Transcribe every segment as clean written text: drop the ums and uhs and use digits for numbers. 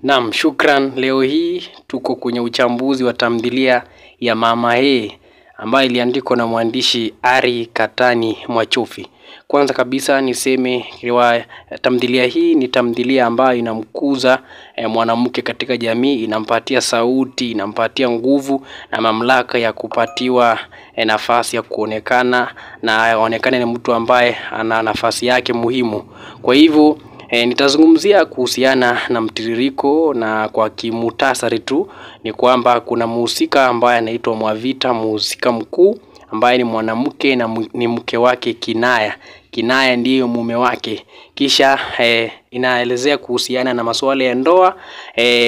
Naam, shukran. Leo hii tuko kwenye uchambuzi wa tamthilia ya Mama He ambayo iliandikwa na mwandishi Ari Katani Mwachufi. Kwanza kabisa niseme tamthilia hii ni tamthilia ambayo inamkuza mwanamke katika jamii, inampatia sauti, inampatia nguvu na mamlaka ya kupatiwa nafasi ya kuonekana na aonekane ni mtu ambaye ana nafasi yake muhimu. Kwa hivyo nitazungumzia kuhusiana na mtiririko, na kwa kimuhtasari tu ni kwamba kuna mhusika ambaye anaitwa Mwavita, mhusika mkuu ambaye ni mwanamke na ni mke wake Kinaya. Kinaya ndiyo mume wake. Kisha inaelezea kuhusiana na masuala ya ndoa.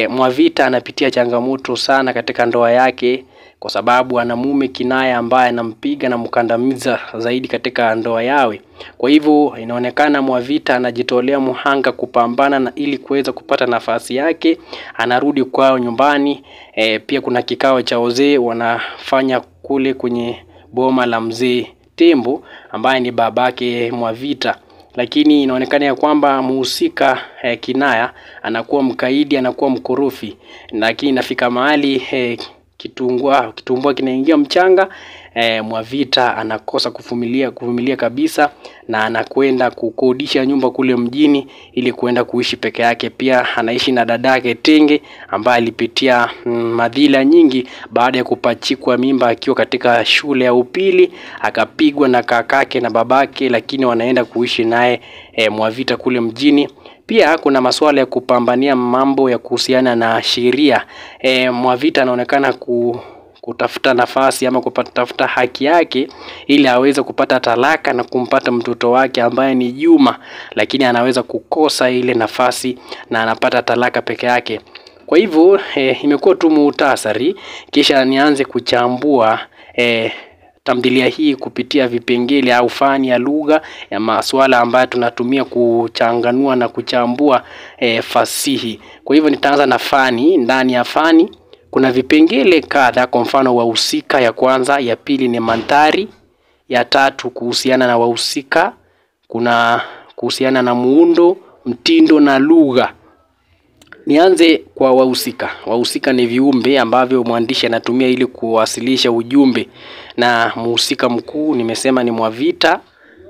Mwavita anapitia changamoto sana katika ndoa yake kwa sababu ana mume Kinaya ambaye anampiga na mkandamiza zaidi katika ndoa yawe. Kwa hivyo inaonekana Mwavita anajitolea muhanga kupambana na ili kuweza kupata nafasi yake. Anarudi kwao nyumbani. Pia kuna kikao cha wazee wanafanya kule kwenye boma la mzee Tembo ambaye ni babake Mwavita. Lakini inaonekana ya kwamba mhusika Kinaya anakuwa mkaidi, anakuwa mkorofi. Lakini inafika mahali kitumbua kinaingia mchanga, Mwavita anakosa kuvumilia kabisa na anakwenda kukodisha nyumba kule mjini ili kwenda kuishi peke yake. Pia anaishi na dadake Tenge ambaye alipitia madhila nyingi baada ya kupachikwa mimba akiwa katika shule ya upili, akapigwa na kakake na babake, lakini wanaenda kuishi naye Mwavita kule mjini. Pia kuna masuala ya kupambania mambo ya kuhusiana na sheria. Mwavita anaonekana kutafuta nafasi ama kutafuta haki yake ili aweze kupata talaka na kumpata mtoto wake ambaye ni Juma, lakini anaweza kukosa ile nafasi na anapata talaka peke yake. Kwa hivyo imekuwa tu muhtasari, kisha nianze kuchambua tamthilia hii kupitia vipengele au fani ya lugha ya masuala ambayo tunatumia kuchanganua na kuchambua fasihi. Kwa hivyo nitaanza na fani. Ndani ya fani kuna vipengele kadha, kwa mfano wahusika ya kwanza, ya pili ni mandhari, ya tatu kuhusiana na wahusika, kuna kuhusiana na muundo, mtindo na lugha. Nianze kwa wahusika. Wahusika ni viumbe ambavyo mwandishi anatumia ili kuwasilisha ujumbe, na mhusika mkuu nimesema ni Mwavita.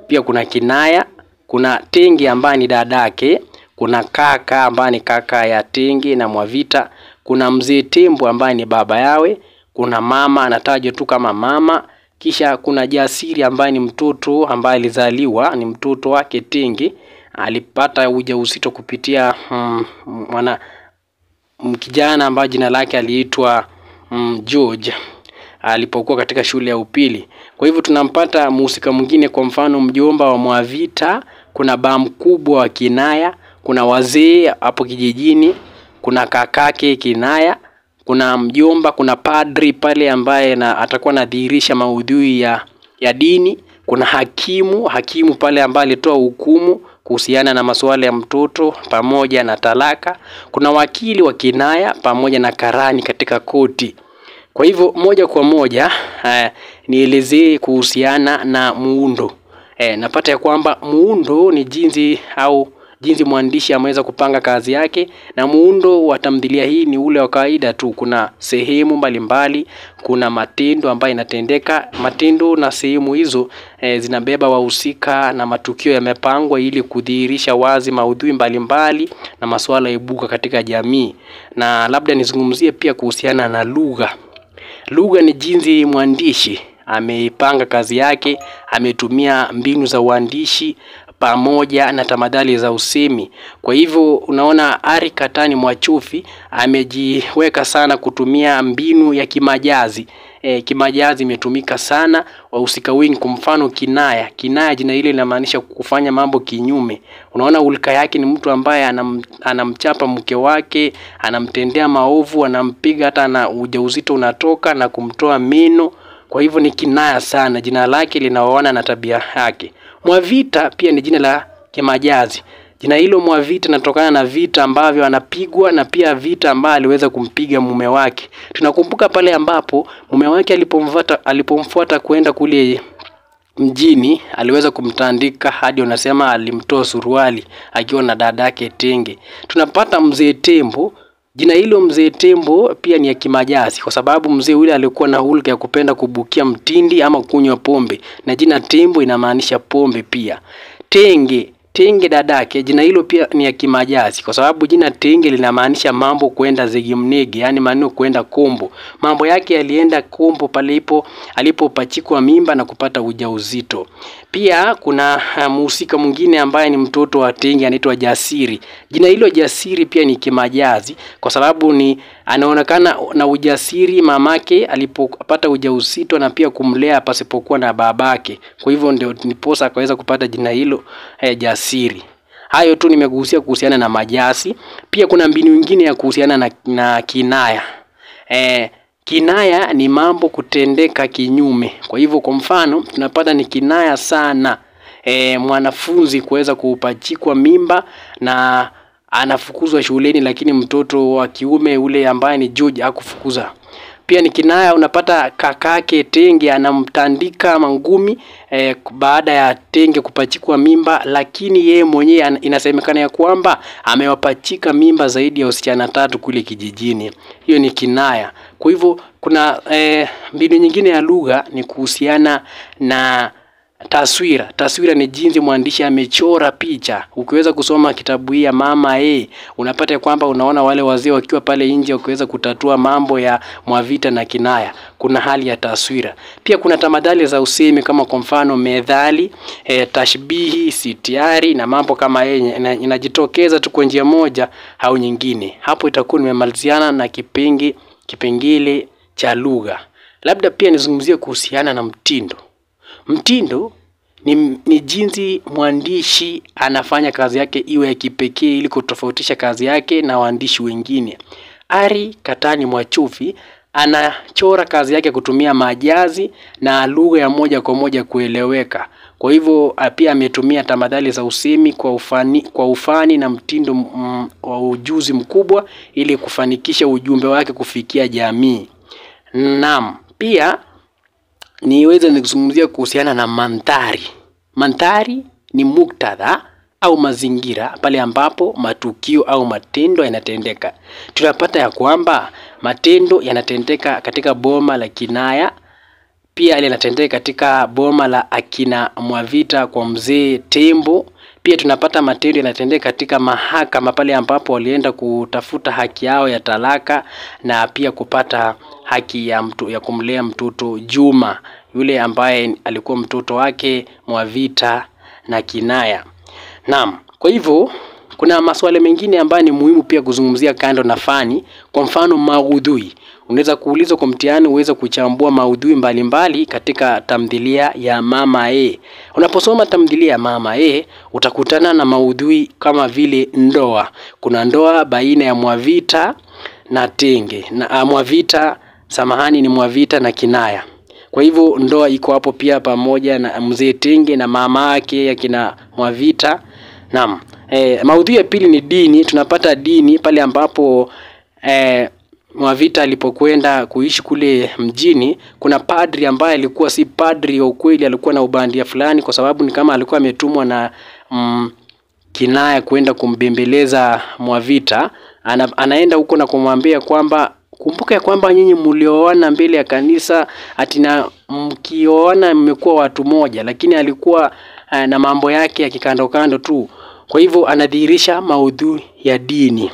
Pia kuna Kinaya, kuna Tenge ambaye ni dadake, kuna kaka ambaye ni kaka ya Tenge na Mwavita, kuna mzee Tembo ambaye ni baba yawe, kuna mama anatajwa tu kama mama, kisha kuna Jasiri ambaye ni mtoto ambaye alizaliwa, ni mtoto wake Tenge, alipata ujauzito kupitia kijana ambaye jina lake aliitwa George alipokuwa katika shule ya upili. Kwa hivyo tunampata mhusika mwingine, kwa mfano mjomba wa Mwavita, kuna baba mkubwa wa Kinaya, kuna wazee hapo kijijini, kuna kakake Kinaya, kuna mjomba, kuna padri pale ambaye atakuwa anadhihirisha maudhui ya dini, kuna hakimu pale ambaye alitoa hukumu kuhusiana na masuala ya mtoto pamoja na talaka, kuna wakili wa Kinaya pamoja na karani katika koti. Kwa hivyo moja kwa moja nielezee kuhusiana na muundo. Napata ya kwamba muundo ni jinsi mwandishi ameweza kupanga kazi yake, na muundo wa tamthilia hii ni ule wa kawaida tu. Kuna sehemu mbalimbali, kuna matendo ambayo inatendeka. Matendo na sehemu hizo zinabeba wahusika na matukio yamepangwa ili kudhihirisha wazi maudhui mbalimbali na masuala ibuka katika jamii. Na labda nizungumzie pia kuhusiana na lugha. Lugha ni jinsi mwandishi ameipanga kazi yake, ametumia mbinu za uandishi pamoja na tamadhali za usemi. Kwa hivyo unaona Ari Katani Mwachufi amejiweka sana kutumia mbinu ya kimajazi. Kimajazi imetumika sana, wahusika wengi, kwa mfano Kinaya. Kinaya jina hili linamaanisha kufanya mambo kinyume. Unaona ulika yake ni mtu ambaye anamchapa mke wake, anamtendea maovu, anampiga hata na ujauzito unatoka na kumtoa meno. Kwa hivyo ni Kinaya sana, jina lake linaoana na tabia yake. Mwavita pia ni jina la kimajazi. Jina hilo Mwavita linatokana na vita ambavyo anapigwa, na pia vita ambavyo aliweza kumpiga mume wake. Tunakumbuka pale ambapo mume wake alipomfuata kwenda kule mjini, aliweza kumtandika hadi unasema alimtoa suruali akiwa na dadake Tenge. Tunapata mzee Tembo. Jina hilo Mzee Tembo pia ni ya kimajazi kwa sababu mzee yule alikuwa na hulka ya kupenda kubukia mtindi ama kunywa pombe, na jina Tembo inamaanisha pombe pia. Tenge dadake, jina hilo pia ni ya kimajazi kwa sababu jina Tenge linamaanisha mambo kwenda zegemnege, yani maneno kwenda kombo. Mambo yake yalienda kombo palipo alipopachikwa mimba na kupata ujauzito. Pia kuna mhusika mwingine ambaye ni mtoto wa Tenge anaitwa Jasiri. Jina hilo Jasiri pia ni kimajazi kwa sababu ni anaonekana na ujasiri mamake alipopata ujauzito na pia kumlea pasipokuwa na babake. Kwa hivyo ndio niposa akaweza kupata jina hilo Jasiri. Hayo tu nimegusia kuhusiana na majasi. Pia kuna mbinu nyingine ya kuhusiana na kinaya. Kinaya ni mambo kutendeka kinyume. Kwa hivyo kwa mfano tunapata ni kinaya sana mwanafunzi kuweza kupachikwa mimba na anafukuzwa shuleni, lakini mtoto wa kiume ule ambaye ni George hakufukuza. Pia ni kinaya unapata kakake Tenge anamtandika mangumi baada ya Tenge kupachikwa mimba, lakini yeye mwenyewe inasemekana ya kwamba amewapachika mimba zaidi ya wasichana 3 kule kijijini. Hiyo ni kinaya. Kwa hivyo kuna mbinu nyingine ya lugha ni kuhusiana na taswira. Taswira ni jinsi mwandishi amechora picha. Ukiweza kusoma kitabu hii ya Mama unapata kwamba unaona wale wazee wakiwa pale nje wakiweza kutatua mambo ya Mwavita na kinaya. Kuna hali ya taswira. Pia kuna tamadhali za usemi kama kwa mfano methali, tashbihi, sitiari na mambo kama inajitokeza tu kwa njia moja au nyingine. Hapo itakuwa nimemaliziana na kipengele cha lugha. Labda pia nizungumzie kuhusiana na mtindo. Mtindo ni jinsi mwandishi anafanya kazi yake iwe ya kipekee ili kutofautisha kazi yake na waandishi wengine. Ari Katani Mwachufi anachora kazi yake kutumia majazi na lugha ya moja kwa moja kueleweka. Kwa hivyo pia ametumia tamadhali za usemi kwa ufani na mtindo wa ujuzi mkubwa ili kufanikisha ujumbe wake kufikia jamii. Naam, pia niweze nikuzungumzia kuhusiana na mandhari. Mandhari ni muktadha au mazingira pale ambapo matukio au matendo yanatendeka. Tunapata ya kwamba matendo yanatendeka katika boma la kinaya, pia yanatendeka katika boma la akina Mwavita kwa Mzee Tembo. Pia tunapata matendo yanatendeka katika mahakama pale ambapo walienda kutafuta haki yao ya talaka na pia kupata haki ya kumlea mtoto Juma, yule ambaye alikuwa mtoto wake Mwavita na kinaya. Naam, kwa hivyo kuna masuala mengine ambayo ni muhimu pia kuzungumzia kando na fani. Kwa mfano maudhui. Unaweza kuulizwa kwa mtihani uweze kuchambua maudhui mbalimbali katika tamthilia ya Mama. Unaposoma tamthilia ya Mama utakutana na maudhui kama vile ndoa. Kuna ndoa baina ya Mwavita na Tenge. Na Mwavita na kinaya. Kwa hivyo ndoa iko hapo pia pamoja na Mzee Tenge na mama yake akina Mwavita. Naam. Maudhui ya pili ni dini. Tunapata dini pale ambapo Mwavita alipokwenda kuishi kule mjini. Kuna padri ambaye alikuwa si padri wa ukweli, alikuwa na ubandia fulani kwa sababu ni kama alikuwa ametumwa na kinaya kwenda kumbembeleza Mwavita. Anaenda huko na kumwambia kwamba kumbuka ya kwamba nyinyi mlioana mbele ya kanisa atina mkioana mmekuwa watu moja, lakini alikuwa na mambo yake ya kikando tu. Kwa hivyo anadhihirisha maudhui ya dini.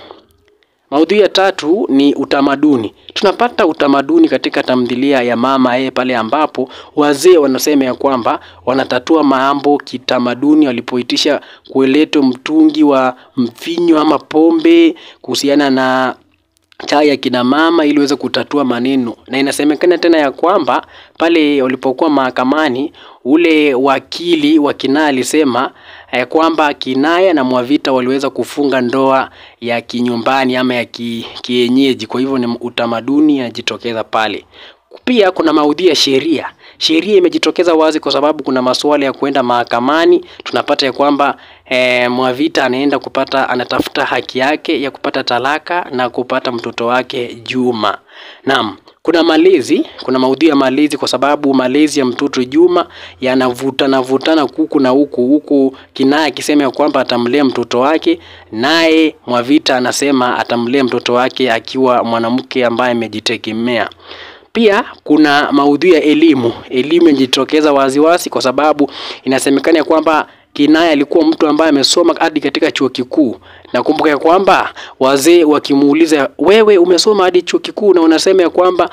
Maudhui ya tatu ni utamaduni. Tunapata utamaduni katika tamthilia ya Mama pale ambapo wazee wanasema ya kwamba wanatatua mambo kitamaduni walipoitisha kuletwa mtungi wa mvinyo ama pombe kuhusiana na chai ya kina mama ili waweze kutatua maneno. Na inasemekana tena ya kwamba pale walipokuwa mahakamani ule wakili wa kinaya alisema kwamba kinaya na Mwavita waliweza kufunga ndoa ya kinyumbani ama ya kienyeji. Kwa hivyo ni utamaduni unajitokeza pale. Pia kuna maudhui ya sheria. Sheria imejitokeza wazi kwa sababu kuna masuala ya kwenda mahakamani. Tunapata ya kwamba Mwavita anatafuta haki yake ya kupata talaka na kupata mtoto wake Juma. Naam, kuna maudhui ya malezi, kwa sababu malezi ya mtoto Juma yanavutana kuku na huku Kinaya akisema kwamba atamlea mtoto wake, naye Mwavita anasema atamlea mtoto wake akiwa mwanamke ambaye amejitegemea. Pia kuna maudhui ya elimu inajitokeza waziwazi, kwa sababu inasemekana kwamba Kinaya alikuwa mtu ambaye amesoma hadi katika chuo kikuu. Nakumbuka ya kwamba wazee wakimuuliza, wewe umesoma hadi chuo kikuu na unasema ya kwamba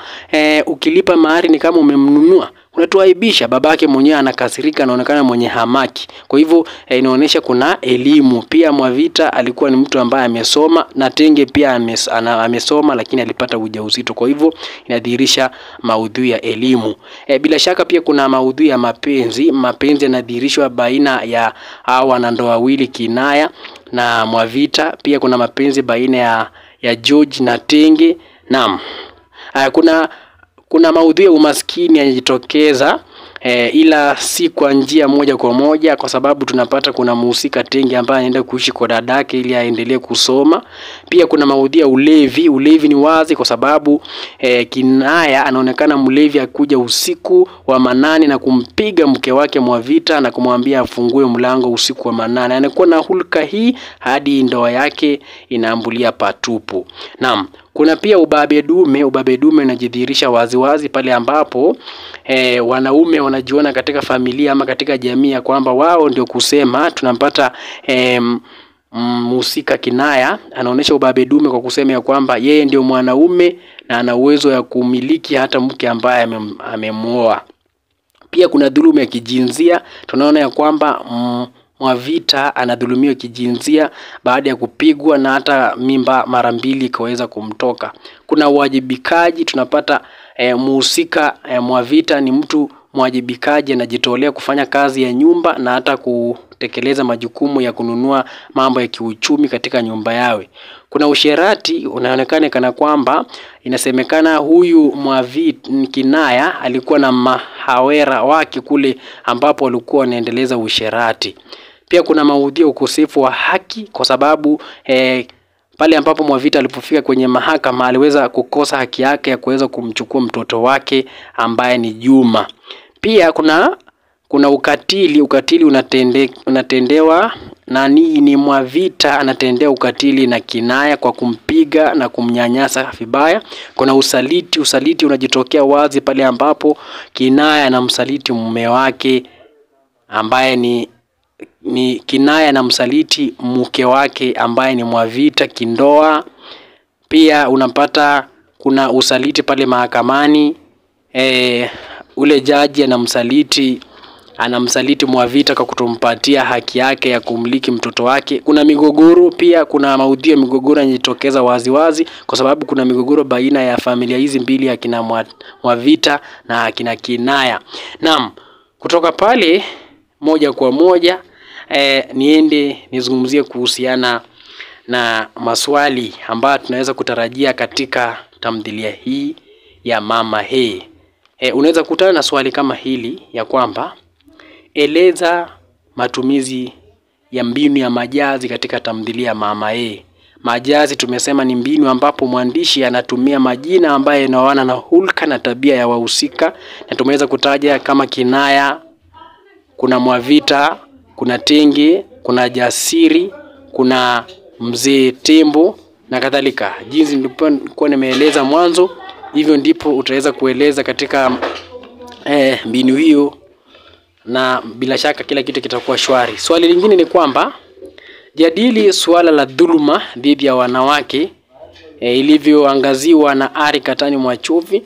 ukilipa mahari ni kama umemnunua, unatuaibisha. Babake mwenyewe anakasirika, anaonekana mwenye hamaki. Kwa hivyo inaonyesha kuna elimu. Pia Mwavita alikuwa ni mtu ambaye amesoma, na Tenge pia amesoma lakini alipata ujauzito. Kwa hivyo inadhihirisha maudhui ya elimu. Bila shaka pia kuna maudhui ya mapenzi yanadhihirishwa baina ya hawa wanandoa wawili, Kinaya na Mwavita. Pia kuna mapenzi baina ya George na Tenge. Naam. Kuna maudhui ya umaskini yanajitokeza, ila si kwa njia moja kwa moja, kwa sababu tunapata kuna mhusika Tenge ambaye anaenda kuishi kwa dadake ili aendelee kusoma. Pia kuna maudhui ya ulevi ni wazi, kwa sababu Kinaya anaonekana mlevi akuja usiku wa manane na kumpiga mke wake Mwavita na kumwambia afungue mlango usiku wa manane. Anakuwa na hulka hii hadi ndoa yake inaambulia patupu. Naam. Kuna pia ubabe dume unajidhihirisha waziwazi pale ambapo wanaume wanajiona katika familia ama katika jamii ya kwamba wao ndio kusema. Tunampata mhusika Kinaya anaonyesha ubabe dume kwa kusema ya kwamba yeye ndio mwanaume na ana uwezo ya kumiliki hata mke ambaye amemuoa. Pia kuna dhuluma ya kijinsia. Tunaona ya kwamba Mwavita anadhulumiwa kijinsia baada ya kupigwa na hata mimba mara 2 ikaweza kumtoka. Kuna uwajibikaji. Tunapata mhusika Mwavita ni mtu mwajibikaji, anajitolea kufanya kazi ya nyumba na hata kutekeleza majukumu ya kununua mambo ya kiuchumi katika nyumba yawe. Kuna usherati unaonekana kana kwamba inasemekana huyu Kinaya alikuwa na mahawera wake kule ambapo walikuwa wanaendeleza usherati. Pia kuna maudhui ya ukosefu wa haki, kwa sababu pale ambapo Mwavita alipofika kwenye mahakama aliweza kukosa haki yake ya kuweza kumchukua mtoto wake ambaye ni Juma. Pia kuna ukatili unatendewa ni Mwavita anatendea ukatili na Kinaya kwa kumpiga na kumnyanyasa vibaya. Kuna usaliti unajitokea wazi pale ambapo Kinaya anamsaliti mume wake ambaye ni Kinaya anamsaliti mke wake ambaye ni Mwavita kindoa. Pia unapata kuna usaliti pale mahakamani. Ule jaji anamsaliti Mwavita kwa kutompatia haki yake ya kumiliki mtoto wake. Kuna migogoro pia, kuna maudhui ya migogoro yanajitokeza waziwazi, kwa sababu kuna migogoro baina ya familia hizi mbili, ya kina Mwavita na akina Kinaya. Naam, kutoka pale moja kwa moja niende nizungumzie kuhusiana na maswali ambayo tunaweza kutarajia katika tamthilia hii ya Mama He. Unaweza kutana na swali kama hili ya kwamba eleza matumizi ya mbinu ya majazi katika tamthilia ya Mama He. Majazi tumesema ni mbinu ambapo mwandishi anatumia majina ambayo yanaoana na hulka na tabia ya wahusika, na tumeweza kutaja kama Kinaya, kuna Mwavita, kuna Tenge, kuna Jasiri, kuna Mzee Tembo na kadhalika. Jinsi nilikuwa nimeeleza mwanzo, hivyo ndipo utaweza kueleza katika mbinu hiyo, na bila shaka kila kitu kitakuwa shwari. Swali lingine ni kwamba jadili suala la dhuluma dhidi ya wanawake ilivyoangaziwa na Ari Katani Mwachuvi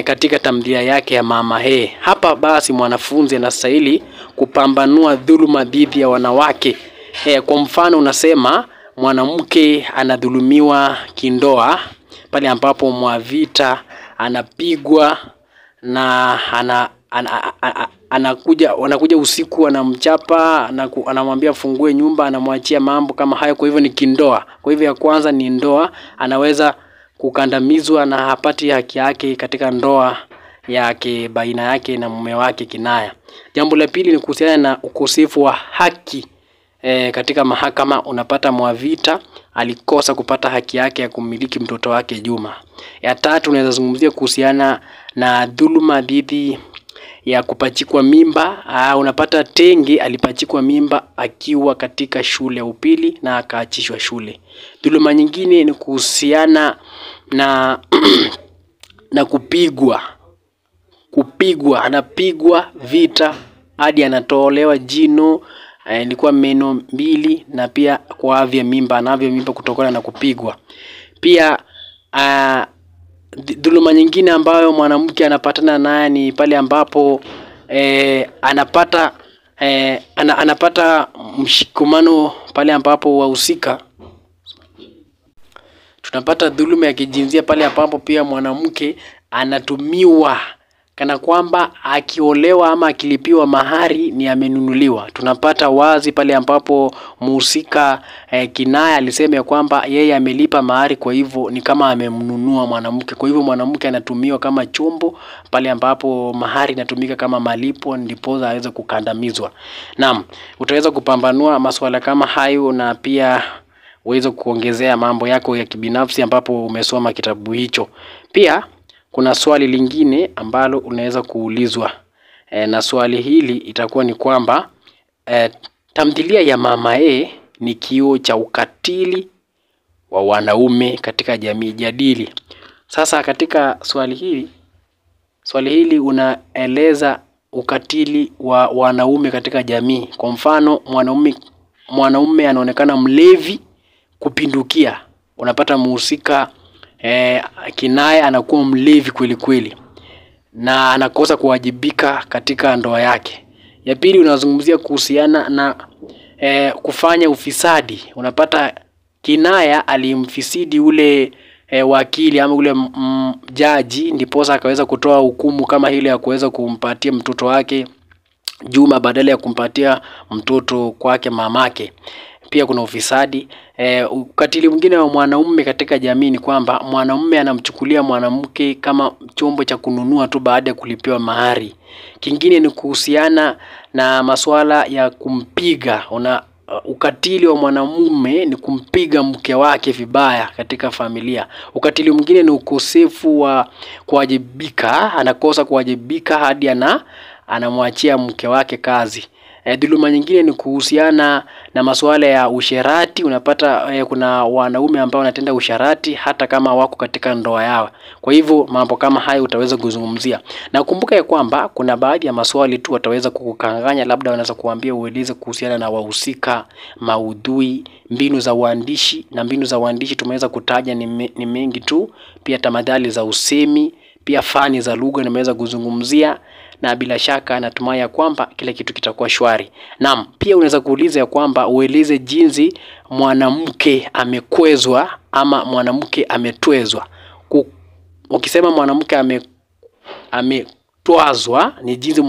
katika tamthilia yake ya Mama He. Hapa basi mwanafunzi anastahili kupambanua dhuluma dhidi ya wanawake. Kwa mfano unasema mwanamke anadhulumiwa kindoa pale ambapo Mwavita anapigwa na anakuja usiku, anamchapa, anamwambia fungue nyumba, anamwachia mambo kama hayo. Kwa hivyo ni kindoa. Kwa hivyo ya kwanza ni ndoa, anaweza kukandamizwa na hapati haki yake katika ndoa yake baina yake na mume wake Kinaya. Jambo la pili ni kuhusiana na ukosefu wa haki katika mahakama, unapata Mwavita alikosa kupata haki yake ya kumiliki mtoto wake Juma. Ya tatu unaweza zungumzia kuhusiana na dhuluma dhidi ya kupachikwa mimba. Unapata Tenge alipachikwa mimba akiwa katika shule ya upili na akaachishwa shule. Dhuluma nyingine ni kuhusiana na na kupigwa, anapigwa vita hadi anatolewa jino, ilikuwa meno 2, na pia kuavya mimba, kutokana na kupigwa. Pia dhuluma nyingine ambayo mwanamke anapatana naye ni pale ambapo anapata mshikamano, pale ambapo wahusika. Tunapata dhuluma ya kijinsia pale ambapo pia mwanamke anatumiwa kana kwamba akiolewa ama akilipiwa mahari ni amenunuliwa. Tunapata wazi pale ambapo mhusika Kinaya alisema ya kwamba yeye amelipa mahari, kwa hivyo ni kama amemnunua mwanamke. Kwa hivyo mwanamke anatumiwa kama chombo pale ambapo mahari inatumika kama malipo, ndipo aweze kukandamizwa. Naam, utaweza kupambanua masuala kama hayo na pia uweze kuongezea mambo yako ya kibinafsi ambapo umesoma kitabu hicho. Pia kuna swali lingine ambalo unaweza kuulizwa, na swali hili itakuwa ni kwamba tamthilia ya Mama ni kioo cha ukatili wa wanaume katika jamii. Jadili. Sasa katika swali hili unaeleza ukatili wa wanaume katika jamii. Kwa mfano, mwanaume anaonekana mlevi kupindukia. Unapata mhusika Kinaya anakuwa mlevi kweli kweli na anakosa kuwajibika katika ndoa yake. Ya pili unazungumzia kuhusiana na kufanya ufisadi. Unapata Kinaya alimfisidi ule wakili ama ule jaji, ndiposa akaweza kutoa hukumu kama ile ya kuweza kumpatia mtoto wake Juma badala ya kumpatia mtoto kwake mamake. Pia kuna ufisadi. Ukatili mwingine wa mwanaume katika jamii ni kwamba mwanaume anamchukulia mwanamke kama chombo cha kununua tu baada ya kulipiwa mahari. Kingine ni kuhusiana na masuala ya kumpiga. Ukatili wa mwanamume ni kumpiga mke wake vibaya katika familia. Ukatili mwingine ni ukosefu wa kuwajibika, anakosa kuwajibika hadi anamwachia mke wake kazi. Dhuluma nyingine ni kuhusiana na masuala ya usherati. Unapata kuna wanaume ambao wanatenda usherati hata kama wako katika ndoa yao. Kwa hivyo mambo kama hayo utaweza kuzungumzia. Na kumbuka ya kwamba kuna baadhi ya maswali tu wataweza kukukanganya, labda wanaweza kuambia ueleze kuhusiana na wahusika, maudhui, mbinu za uandishi. Na mbinu za uandishi tumeweza kutaja ni mengi tu. Pia tamadhali za usemi, pia fani za lugha nimeweza kuzungumzia, na bila shaka natumai ya kwamba kila kitu kitakuwa shwari. Naam, pia unaweza kuuliza ya kwamba ueleze jinsi mwanamke amekwezwa ama mwanamke ametwezwa. Ukisema mwanamke ametwazwa ni jinsi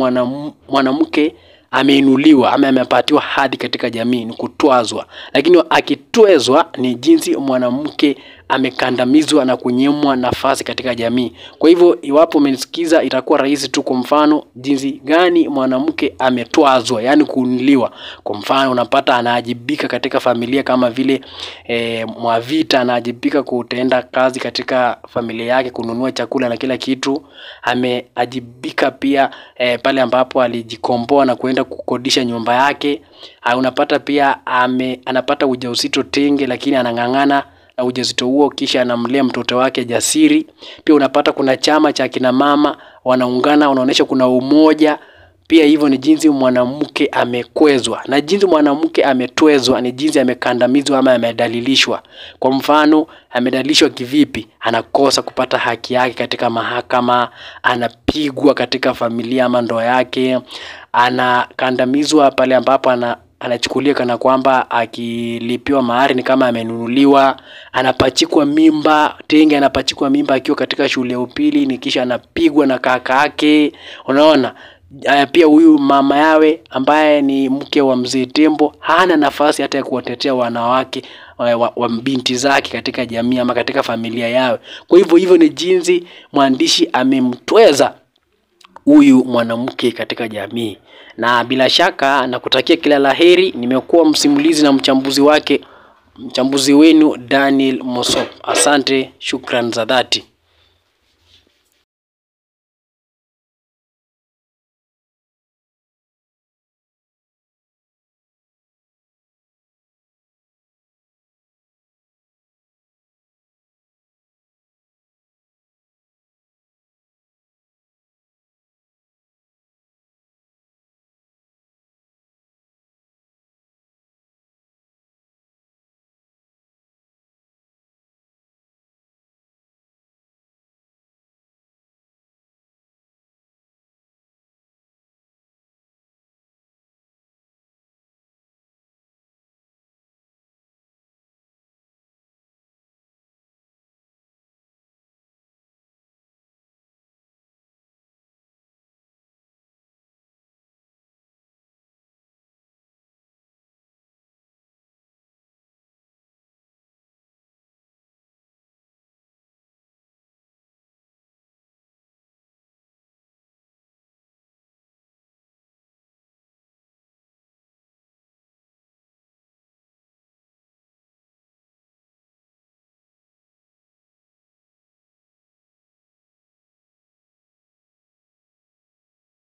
mwanamke ameinuliwa ama amepatiwa hadhi katika jamii, ni kutwazwa. Lakini akitwezwa ni jinsi mwanamke amekandamizwa na kunyimwa nafasi katika jamii. Kwa hivyo iwapo umenisikiza itakuwa rahisi tu. Kwa mfano, jinsi gani mwanamke ametwazwa, yani kuinuliwa. Kwa mfano unapata anaajibika katika familia kama vile Mwavita anaajibika kutenda kazi katika familia yake, kununua chakula na kila kitu. Ameajibika pia pale ambapo alijikomboa na kuenda kukodisha nyumba yake. Unapata pia anapata ujauzito Tenge, lakini anang'ang'ana na ujauzito huo, kisha anamlea mtoto wake Jasiri. Pia unapata kuna chama cha kina mama wanaungana, wanaonesha kuna umoja. Pia hivyo ni jinsi mwanamke amekwezwa. Na jinsi mwanamke ametwezwa ni jinsi amekandamizwa ama amedalilishwa. Kwa mfano, amedalilishwa kivipi? Anakosa kupata haki yake katika mahakama, anapigwa katika familia ama ndoa yake, anakandamizwa pale ambapo anachukulia kana kwamba akilipiwa mahari ni kama amenunuliwa. Anapachikwa mimba. Tenge anapachikwa mimba akiwa katika shule ya upili, ni kisha anapigwa na kaka yake. Unaona? Pia huyu mama yawe ambaye ni mke wa Mzee Tembo hana nafasi hata ya kuwatetea wanawake wa binti zake katika jamii ama katika familia yao. Kwa hivyo ni jinsi mwandishi amemtweza huyu mwanamke katika jamii. Na bila shaka nakutakia kila laheri. Nimekuwa msimulizi na mchambuzi wenu Daniel Mosop. Asante, shukran za dhati.